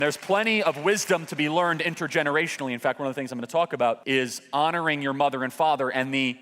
There's plenty of wisdom to be learned intergenerationally. In fact, one of the things I'm going to talk about is honoring your mother and father and the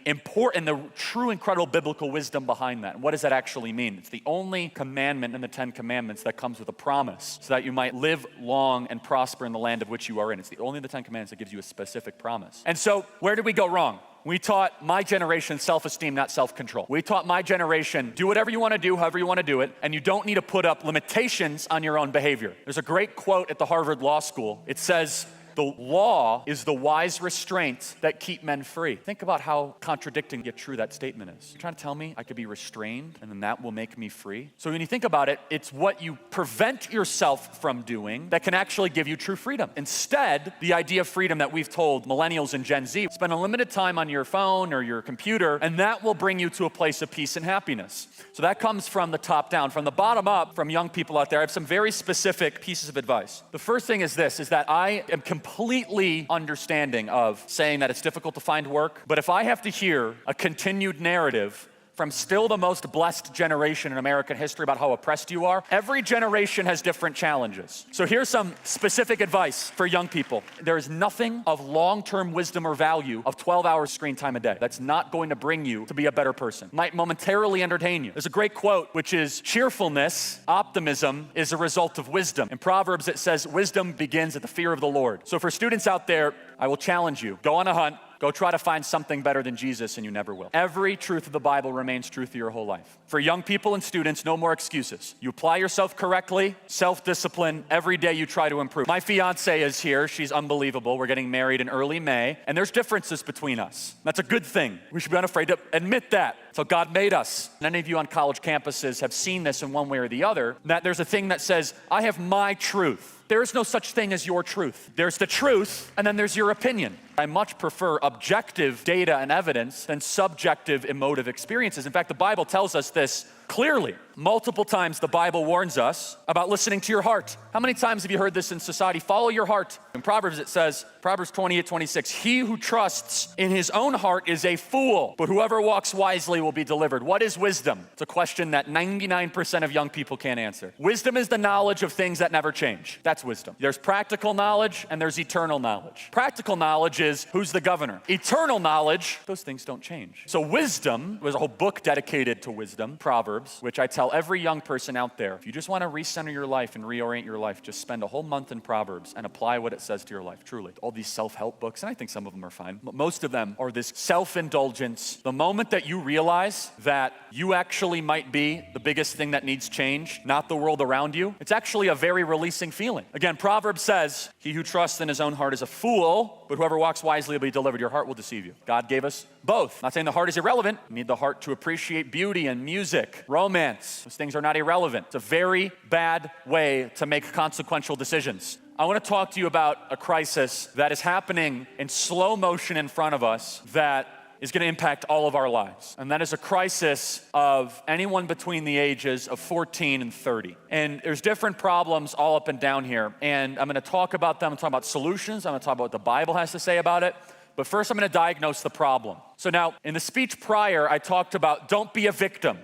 true incredible biblical wisdom behind that. And what does that actually mean? It's the only commandment in the 10 Commandments that comes with a promise so that you might live long and prosper in the land of which you are in. It's the only of the 10 Commandments that gives you a specific promise. And so where did we go wrong? We taught my generation self-esteem, not self-control. We taught my generation, do whatever you want to do, however you want to do it, and you don't need to put up limitations on your own behavior. There's a great quote at the Harvard Law School. It says, "The law is the wise restraints that keep men free." Think about how contradicting yet true that statement is. You're trying to tell me I could be restrained and then that will make me free? So when you think about it, it's what you prevent yourself from doing that can actually give you true freedom. Instead, the idea of freedom that we've told millennials and Gen Z, spend unlimited time on your phone or your computer, and that will bring you to a place of peace and happiness. So that comes from the top down. From the bottom up, from young people out there, I have some very specific pieces of advice. The first thing is this, is that I am completely understanding of saying that it's difficult to find work, but if I have to hear a continued narrative from still the most blessed generation in American history about how oppressed you are, every generation has different challenges. So here's some specific advice for young people. There is nothing of long-term wisdom or value of 12 hours screen time a day. That's not going to bring you to be a better person. Might momentarily entertain you. There's a great quote, which is, cheerfulness, optimism is a result of wisdom. In Proverbs, it says, wisdom begins at the fear of the Lord. So for students out there, I will challenge you. Go on a hunt. Go try to find something better than Jesus, and you never will. Every truth of the Bible remains true through your whole life. For young people and students, no more excuses. You apply yourself correctly, self-discipline, every day you try to improve. My fiance is here. She's unbelievable. We're getting married in early May, and there's differences between us. That's a good thing. We should be unafraid to admit that. So God made us. And any of you on college campuses have seen this in one way or the other, that there's a thing that says, I have my truth. There is no such thing as your truth. There's the truth, and then there's your opinion. I much prefer objective data and evidence than subjective emotive experiences. In fact, the Bible tells us this clearly. Multiple times the Bible warns us about listening to your heart. How many times have you heard this in society? Follow your heart. In Proverbs it says, Proverbs 28:26, he who trusts in his own heart is a fool, but whoever walks wisely will be delivered. What is wisdom? It's a question that 99% of young people can't answer. Wisdom is the knowledge of things that never change. That's wisdom. There's practical knowledge and there's eternal knowledge. Practical knowledge is who's the governor. Eternal knowledge, those things don't change. So wisdom, there's a whole book dedicated to wisdom, Proverbs, which I tell every young person out there, if you just want to recenter your life and reorient your life, just spend a whole month in Proverbs and apply what it says to your life, truly. All these self-help books, and I think some of them are fine, but most of them are this self-indulgence. The moment that you realize that you actually might be the biggest thing that needs change, not the world around you, it's actually a very releasing feeling. Again, Proverbs says, he who trusts in his own heart is a fool, but whoever walks wisely will be delivered. Your heart will deceive you. God gave us both. Not saying the heart is irrelevant. You need the heart to appreciate beauty and music, romance. Those things are not irrelevant. It's a very bad way to make consequential decisions. I want to talk to you about a crisis that is happening in slow motion in front of us that is going to impact all of our lives. And that is a crisis of anyone between the ages of 14 and 30. And there's different problems all up and down here. And I'm going to talk about them. I'm talking about solutions. I'm going to talk about what the Bible has to say about it. But first, I'm going to diagnose the problem. So now, in the speech prior, I talked about don't be a victim.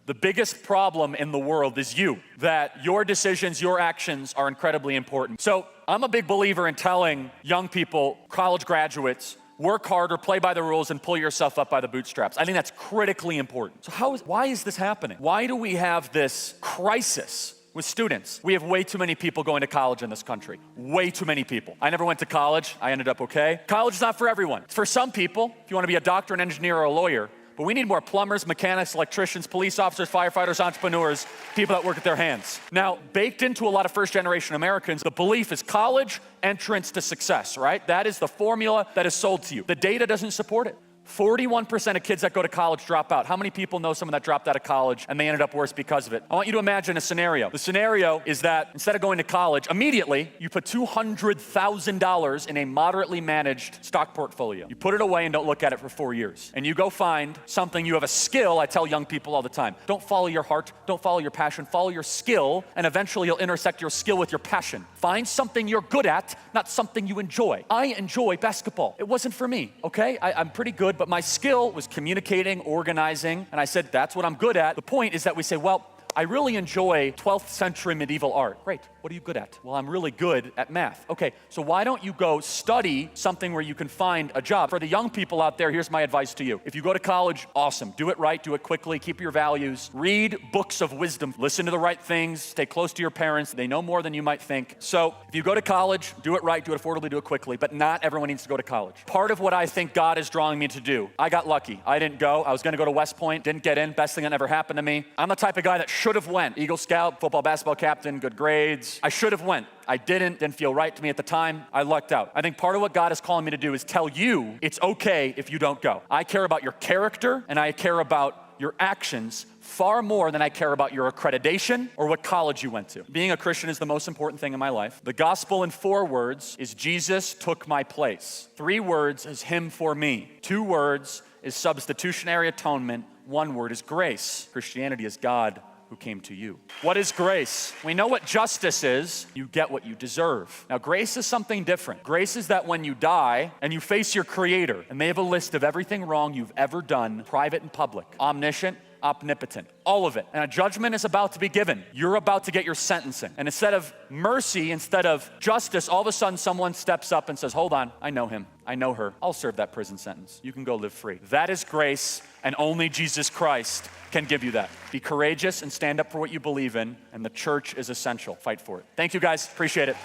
The biggest problem in the world is you, that your decisions, your actions are incredibly important. So I'm a big believer in telling young people, college graduates, work harder, play by the rules, and pull yourself up by the bootstraps. I think that's critically important. So why is this happening? Why do we have this crisis with students? We have way too many people going to college in this country. Way too many people. I never went to college. I ended up okay. College is not for everyone. It's for some people, if you want to be a doctor, an engineer, or a lawyer. But we need more plumbers, mechanics, electricians, police officers, firefighters, entrepreneurs, people that work with their hands. Now, baked into a lot of first-generation Americans, the belief is college, entrance to success, right? That is the formula that is sold to you. The data doesn't support it. 41% of kids that go to college drop out. How many people know someone that dropped out of college and they ended up worse because of it? I want you to imagine a scenario. The scenario is that instead of going to college, immediately you put $200,000 in a moderately managed stock portfolio. You put it away and don't look at it for 4 years. And you go find something, you have a skill. I tell young people all the time, don't follow your heart, don't follow your passion, follow your skill, and eventually you'll intersect your skill with your passion. Find something you're good at, not something you enjoy. I enjoy basketball. It wasn't for me, okay? I'm pretty good, but my skill was communicating, organizing, and I said, that's what I'm good at. The point is that we say, well, I really enjoy 12th century medieval art. Great. What What are you good at? Well, I'm really good at math. Okay, so why don't you go study something where you can find a job? For the young people out there, here's my advice to you. If you go to college, awesome. Do it right, do it quickly, keep your values. Read books of wisdom. Listen to the right things. Stay close to your parents. They know more than you might think. So if you go to college, do it right, do it affordably, do it quickly. But not everyone needs to go to college. Part of what I think God is drawing me to do, I got lucky. I didn't go. I was going to go to West Point, didn't get in. Best thing that ever happened to me. I'm the type of guy that should have went. Eagle Scout, football, basketball captain, good grades. I should have went. I didn't feel right to me at the time. I lucked out. I think part of what God is calling me to do is tell you it's okay if you don't go. I care about your character and I care about your actions far more than I care about your accreditation or what college you went to. Being a Christian is the most important thing in my life. The gospel in 4 words is Jesus took my place. 3 words is him for me. 2 words is substitutionary atonement. 1 word is grace. Christianity is God who came to you. What is grace? We know what justice is. You get what you deserve. Now, grace is something different. Grace is that when you die and you face your Creator, and they have a list of everything wrong you've ever done, private and public, omniscient, omnipotent, all of it. And a judgment is about to be given. You're about to get your sentencing. And instead of mercy, instead of justice, all of a sudden someone steps up and says, hold on, I know him, I know her. I'll serve that prison sentence. You can go live free. That is grace, and only Jesus Christ can give you that. Be courageous and stand up for what you believe in, and the church is essential. Fight for it. Thank you guys, appreciate it.